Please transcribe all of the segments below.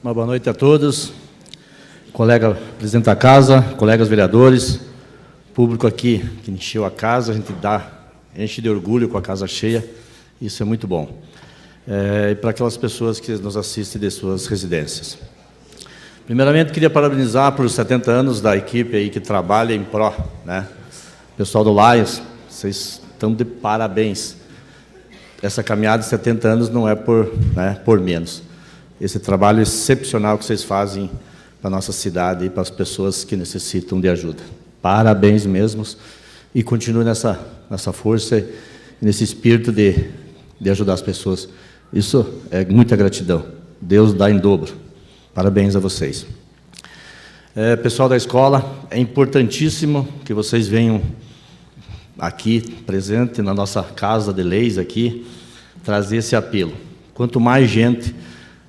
Uma boa noite a todos, colega presidente da casa, colegas vereadores, público aqui que encheu a casa, a gente enche de orgulho com a casa cheia, isso é muito bom. E para aquelas pessoas que nos assistem de suas residências. Primeiramente, queria parabenizar por 70 anos da equipe aí que trabalha em pró, né? Pessoal do Lions, vocês estão de parabéns. Essa caminhada de 70 anos não é por menos. Esse trabalho excepcional que vocês fazem para a nossa cidade e para as pessoas que necessitam de ajuda. Parabéns mesmo. E continue nessa força e nesse espírito de ajudar as pessoas. Isso é muita gratidão. Deus dá em dobro. Parabéns a vocês. Pessoal da escola, é importantíssimo que vocês venham aqui, presente na nossa casa de leis aqui, trazer esse apelo. Quanto mais gente,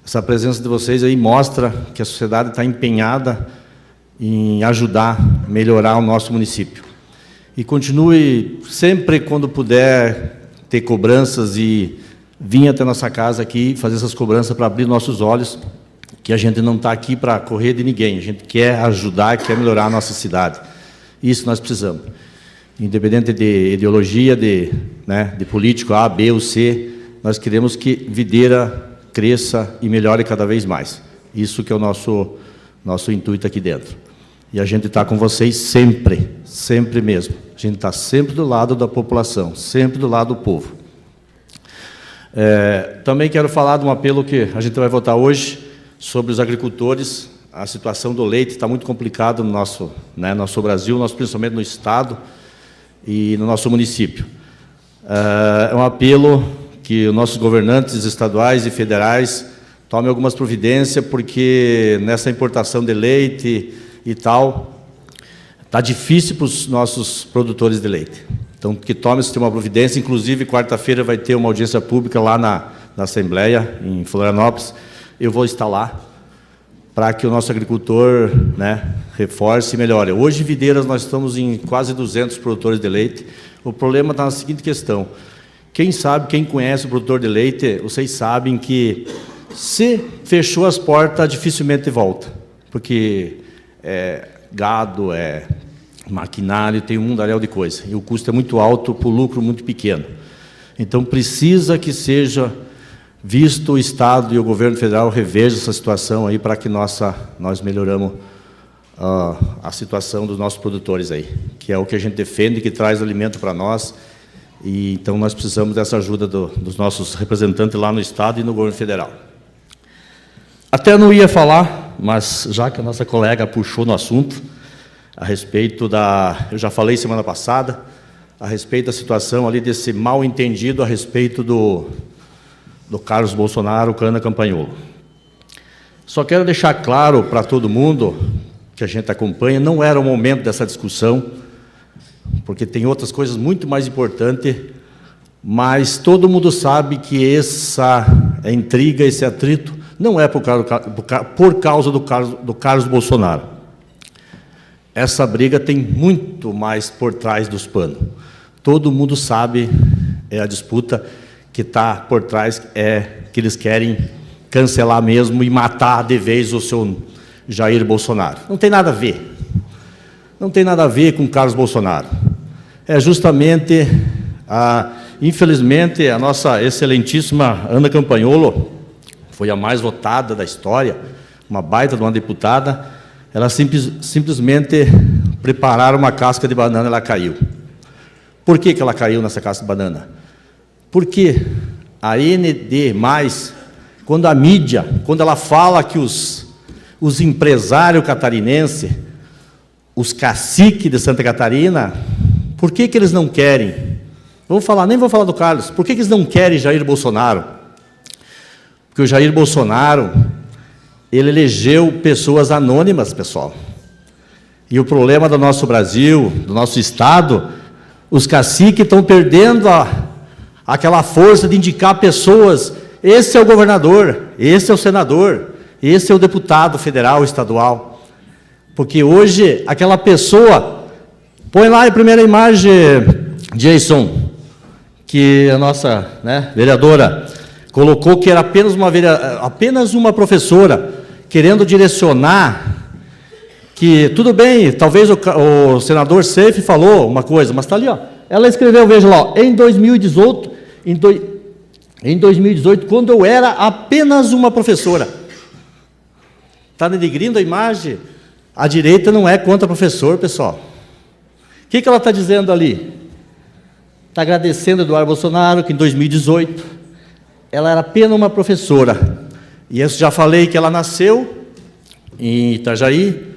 essa presença de vocês aí mostra que a sociedade está empenhada em ajudar, melhorar o nosso município. E continue sempre, quando puder, ter cobranças e vir até nossa casa aqui, fazer essas cobranças para abrir nossos olhos, que a gente não está aqui para correr de ninguém, a gente quer ajudar, quer melhorar a nossa cidade. Isso nós precisamos. Independente de ideologia, de político A, B ou C, nós queremos que Videira cresça e melhore cada vez mais. Isso que é o nosso intuito aqui dentro. E a gente está com vocês sempre, sempre mesmo. A gente está sempre do lado da população, sempre do lado do povo. Também quero falar de um apelo que a gente vai votar hoje sobre os agricultores. A situação do leite está muito complicada no nosso Brasil, principalmente no Estado e no nosso município. É um apelo que os nossos governantes estaduais e federais tomem algumas providências, porque nessa importação de leite e tal, está difícil para os nossos produtores de leite. Então, que tome-se uma providência, inclusive, quarta-feira vai ter uma audiência pública lá na Assembleia, em Florianópolis. Eu vou estar lá para que o nosso agricultor reforce e melhore. Hoje, em Videiras, nós estamos em quase 200 produtores de leite. O problema está na seguinte questão. Quem conhece o produtor de leite, vocês sabem que se fechou as portas, dificilmente volta. Porque gado, maquinário, tem um mundaréu de coisa. E o custo é muito alto para o lucro muito pequeno. Então, precisa que seja visto o Estado e o governo federal revejam essa situação aí para que nós melhoramos a situação dos nossos produtores aí, que é o que a gente defende, que traz alimento para nós. E então nós precisamos dessa ajuda dos nossos representantes lá no Estado e no governo federal. Até não ia falar, mas já que a nossa colega puxou no assunto, a respeito eu já falei semana passada, a respeito da situação ali desse mal entendido a respeito do Carlos Bolsonaro, com a Ana Campagnolo. Só quero deixar claro para todo mundo que a gente acompanha, não era o momento dessa discussão, porque tem outras coisas muito mais importantes, mas todo mundo sabe que essa intriga, esse atrito, não é por causa do Carlos Bolsonaro. Essa briga tem muito mais por trás dos panos. Todo mundo sabe, a disputa que está por trás, que eles querem cancelar mesmo e matar de vez o seu Jair Bolsonaro. Não tem nada a ver. Não tem nada a ver com Carlos Bolsonaro. É justamente, infelizmente, a nossa excelentíssima Ana Campagnolo, foi a mais votada da história, uma baita de uma deputada, ela simplesmente prepararam uma casca de banana e ela caiu. Por que ela caiu nessa casca de banana? Porque a ND+, quando a mídia, quando ela fala que os empresários catarinenses, os caciques de Santa Catarina, por que eles não querem? Nem vou falar do Carlos. Por que eles não querem Jair Bolsonaro? Porque o Jair Bolsonaro, ele elegeu pessoas anônimas, pessoal. E o problema do nosso Brasil, do nosso Estado, os caciques estão perdendo aquela força de indicar pessoas. Esse é o governador, esse é o senador, esse é o deputado federal, estadual. Porque hoje, aquela pessoa, põe lá a primeira imagem, Jason, que a nossa vereadora colocou que era apenas uma professora, querendo direcionar que, tudo bem, talvez o senador Seif falou uma coisa, mas está ali, ó. Ela escreveu, veja lá, ó, em 2018, quando eu era apenas uma professora. Está denegrindo a imagem? A direita não é contra professor, pessoal. O que ela está dizendo ali? Está agradecendo Eduardo Bolsonaro, que em 2018 ela era apenas uma professora. E eu já falei que ela nasceu em Itajaí,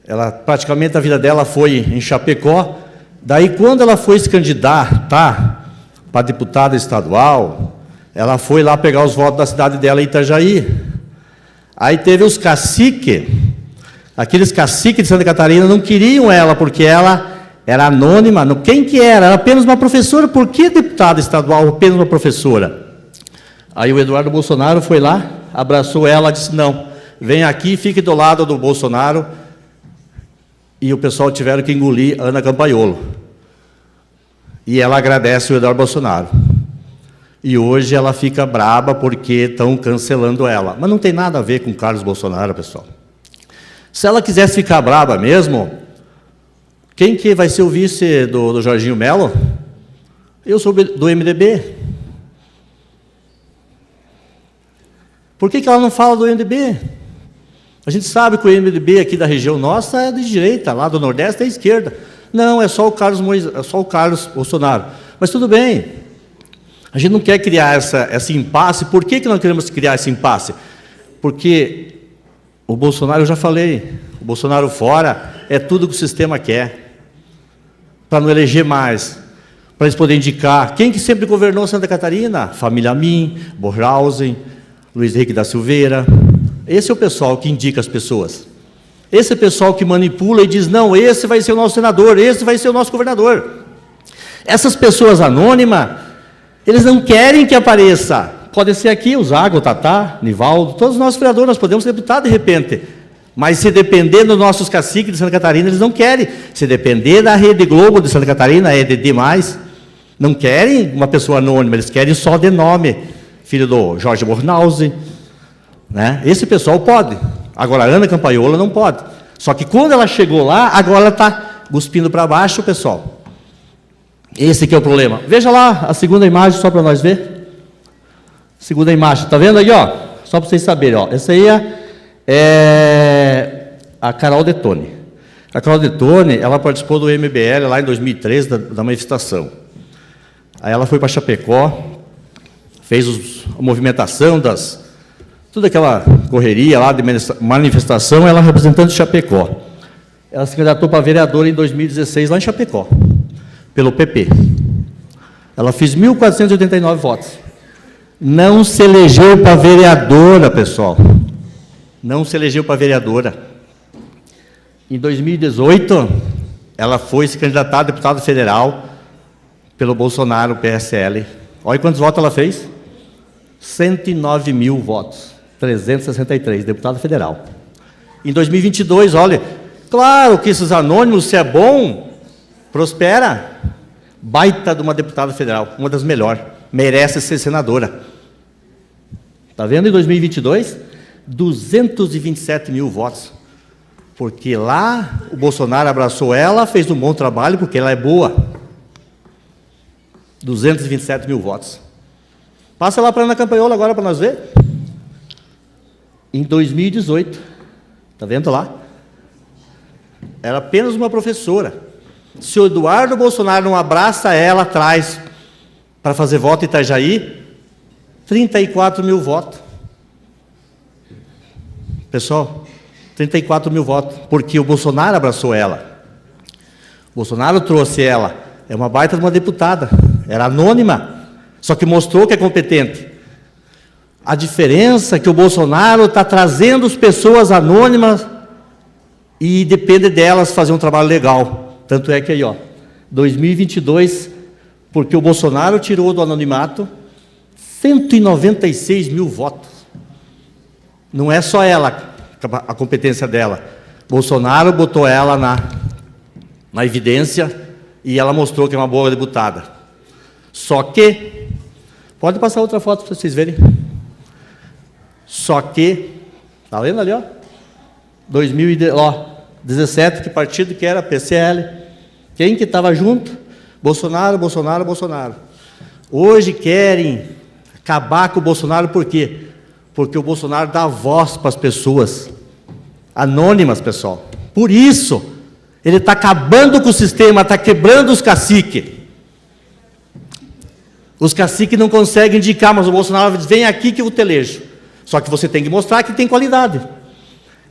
ela, praticamente a vida dela foi em Chapecó. Daí, quando ela foi se candidatar para deputada estadual, ela foi lá pegar os votos da cidade dela, em Itajaí. Aí teve os caciques, aqueles caciques de Santa Catarina não queriam ela, porque ela era anônima. Quem que era? Era apenas uma professora. Por que deputada estadual, apenas uma professora? Aí o Eduardo Bolsonaro foi lá, abraçou ela, disse, não, vem aqui, fique do lado do Bolsonaro. E o pessoal tiveram que engolir Ana Campaiolo. E ela agradece o Eduardo Bolsonaro. E hoje ela fica braba porque estão cancelando ela. Mas não tem nada a ver com Carlos Bolsonaro, pessoal. Se ela quisesse ficar braba mesmo, quem que vai ser o vice do Jorginho Melo? Eu sou do MDB. Por que ela não fala do MDB? A gente sabe que o MDB aqui da região nossa é de direita, lá do Nordeste é esquerda. Não, é só o Carlos Bolsonaro. Mas tudo bem. A gente não quer criar esse impasse. Por que nós queremos criar esse impasse? Porque o Bolsonaro, eu já falei, o Bolsonaro fora é tudo que o sistema quer. Para não eleger mais. Para eles poderem indicar. Quem que sempre governou Santa Catarina? Família Min, Borrausen, Luiz Henrique da Silveira. Esse é o pessoal que indica as pessoas. Esse é o pessoal que manipula e diz, não, esse vai ser o nosso senador, esse vai ser o nosso governador. Essas pessoas anônimas, eles não querem que apareça. Pode ser aqui, o Zago, o Tatá, Nivaldo, todos os nossos vereadores, nós podemos ser deputados de repente. Mas se depender dos nossos caciques de Santa Catarina, eles não querem. Se depender da Rede Globo de Santa Catarina, é de demais. Não querem uma pessoa anônima, eles querem só de nome. Filho do Jorge Bornhausen, né? Esse pessoal pode. Agora, a Ana Campaiolo não pode. Só que quando ela chegou lá, agora ela está cuspindo para baixo, pessoal. Esse que é o problema. Veja lá a segunda imagem, só para nós ver. Segunda imagem, está vendo aí, ó? Só para vocês saberem, ó. Essa aí é a Carol Detone. A Carol Detone, ela participou do MBL lá em 2013, da manifestação. Aí ela foi para Chapecó, fez a movimentação toda aquela correria lá de manifestação, ela representante de Chapecó. Ela se candidatou para vereadora em 2016, lá em Chapecó, pelo PP. Ela fez 1.489 votos. Não se elegeu para vereadora, pessoal. Não se elegeu para vereadora. Em 2018, ela foi se candidatar a deputada federal pelo Bolsonaro, PSL. Olha quantos votos ela fez. 109 mil votos. 363, deputada federal. Em 2022, olha, claro que esses anônimos, se é bom, prospera. Baita de uma deputada federal, uma das melhores. Merece ser senadora. Está vendo em 2022? 227 mil votos. Porque lá o Bolsonaro abraçou ela, fez um bom trabalho, porque ela é boa. 227 mil votos. Passa lá para a Ana Campaiolo agora para nós ver. Em 2018, está vendo lá? Era apenas uma professora. Se o Eduardo Bolsonaro não abraça ela atrás para fazer voto em Itajaí, 34 mil votos. Pessoal, 34 mil votos, porque o Bolsonaro abraçou ela. O Bolsonaro trouxe ela. É uma baita de uma deputada. Era anônima, só que mostrou que é competente. A diferença é que o Bolsonaro está trazendo as pessoas anônimas e depende delas fazer um trabalho legal. Tanto é que aí, ó, 2022, porque o Bolsonaro tirou do anonimato 196 mil votos. Não é só ela, a competência dela. Bolsonaro botou ela na evidência e ela mostrou que é uma boa deputada. Só que, pode passar outra foto para vocês verem. Só que, Está lendo ali, ó? 2017, que partido que era? PCL. Quem que estava junto? Bolsonaro, Bolsonaro, Bolsonaro. Hoje querem acabar com o Bolsonaro, por quê? Porque o Bolsonaro dá voz para as pessoas anônimas, pessoal. Por isso, ele está acabando com o sistema, está quebrando os caciques. Os caciques não conseguem indicar, mas o Bolsonaro diz, vem aqui que eu te elejo. Só que você tem que mostrar que tem qualidade.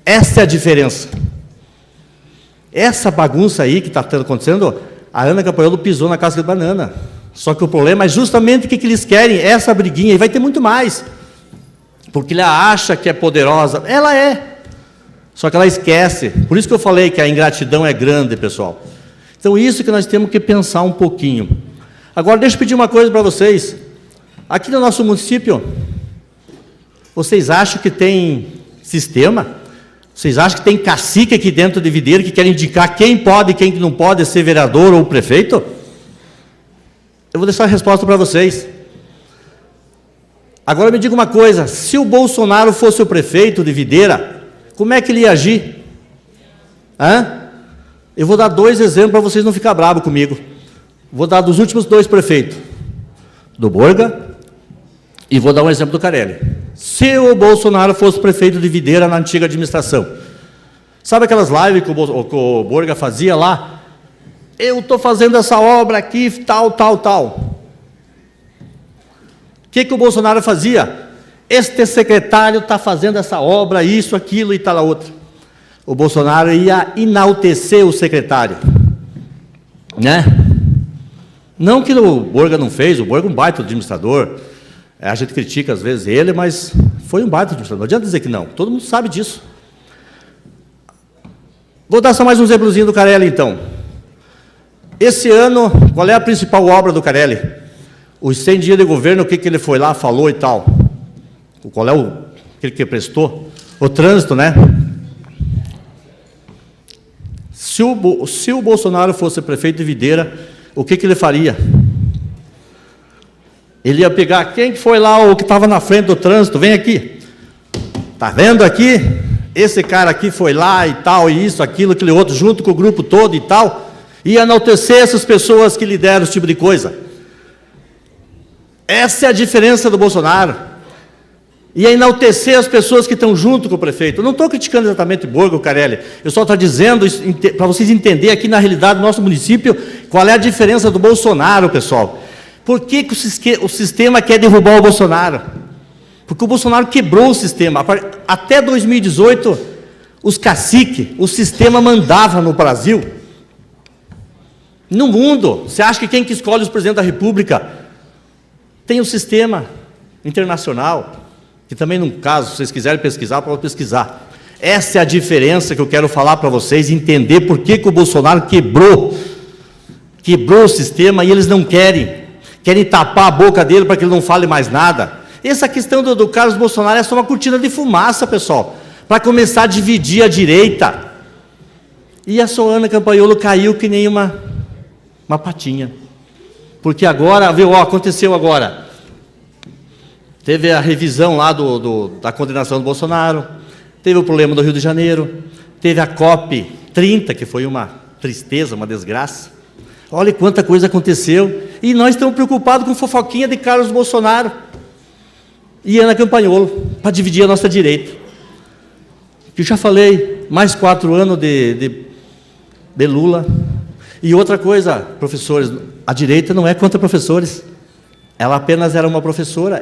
Essa é a diferença. Essa bagunça aí que está acontecendo, a Ana Campanholo pisou na casca de banana. Só que o problema é justamente o que eles querem, essa briguinha, e vai ter muito mais. Porque ela acha que é poderosa, ela é. Só que ela esquece. Por isso que eu falei que a ingratidão é grande, pessoal. Então, isso que nós temos que pensar um pouquinho. Agora, deixa eu pedir uma coisa para vocês. Aqui no nosso município, vocês acham que tem sistema? Vocês acham que tem cacique aqui dentro de Videira que quer indicar quem pode e quem não pode ser vereador ou prefeito? Eu vou deixar a resposta para vocês. Agora me diga uma coisa, se o Bolsonaro fosse o prefeito de Videira, como é que ele ia agir? Eu vou dar 2 exemplos para vocês não ficarem bravos comigo. Vou dar dos últimos 2 prefeitos, do Borga, e vou dar um exemplo do Carelli. Se o Bolsonaro fosse prefeito de Videira na antiga administração, sabe aquelas lives que o Borga fazia lá? Eu estou fazendo essa obra aqui, tal, tal, tal. O que o Bolsonaro fazia? Este secretário está fazendo essa obra, isso, aquilo e tal, a outra. O Bolsonaro ia enaltecer o secretário. Né? Não que o Borga não fez, o Borga é um baita administrador. A gente critica às vezes ele, mas foi um baita administrador. Não adianta dizer que não, todo mundo sabe disso. Vou dar só mais um exemplozinho do Carelli, então. Esse ano, qual é a principal obra do Carelli? Os 100 dias de governo, o que ele foi lá, falou e tal. Qual é aquele que prestou? O trânsito, né? Se o Bolsonaro fosse prefeito de Videira, o que ele faria? Ele ia pegar quem que foi lá, o que estava na frente do trânsito, vem aqui. Está vendo aqui? Esse cara aqui foi lá e tal, e isso, aquilo, aquele outro, junto com o grupo todo e tal, e enaltecer essas pessoas que lideram esse tipo de coisa. Essa é a diferença do Bolsonaro. E enaltecer as pessoas que estão junto com o prefeito. Eu não estou criticando exatamente Borga ou Carelli, eu só estou dizendo para vocês entenderem aqui na realidade do nosso município qual é a diferença do Bolsonaro, pessoal. Por que o sistema quer derrubar o Bolsonaro? Porque o Bolsonaro quebrou o sistema. Até 2018, os caciques, o sistema mandava no Brasil. No mundo, você acha que quem que escolhe os presidentes da República tem o sistema internacional, que também, no caso, se vocês quiserem pesquisar, pode pesquisar. Essa é a diferença que eu quero falar para vocês, entender por que o Bolsonaro quebrou o sistema e eles não querem tapar a boca dele para que ele não fale mais nada. Essa questão do Carlos Bolsonaro é só uma cortina de fumaça, pessoal, para começar a dividir a direita. E a sua Ana Campanholo caiu que nem uma patinha. Porque agora, viu, aconteceu agora. Teve a revisão lá da condenação do Bolsonaro, teve o problema do Rio de Janeiro, teve a COP 30, que foi uma tristeza, uma desgraça. Olha quanta coisa aconteceu, e nós estamos preocupados com fofoquinha de Carlos Bolsonaro e Ana Campanholo, para dividir a nossa direita. Eu já falei, mais 4 anos de Lula. E outra coisa, professores, a direita não é contra professores. Ela apenas era uma professora,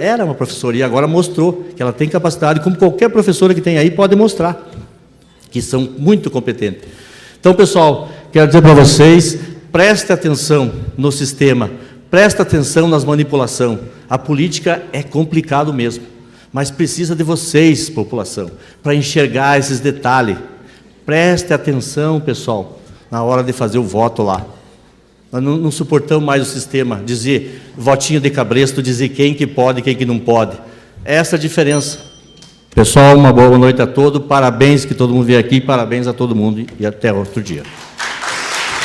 e agora mostrou que ela tem capacidade, como qualquer professora que tem aí pode mostrar, que são muito competentes. Então, pessoal, quero dizer para vocês, preste atenção no sistema, preste atenção nas manipulações. A política é complicado mesmo, mas precisa de vocês, população, para enxergar esses detalhes. Preste atenção, pessoal, na hora de fazer o voto lá. Nós não suportamos mais o sistema, dizer votinho de cabresto, dizer quem que pode e quem que não pode. Essa é a diferença. Pessoal, uma boa noite a todos, parabéns que todo mundo veio aqui, parabéns a todo mundo e até outro dia.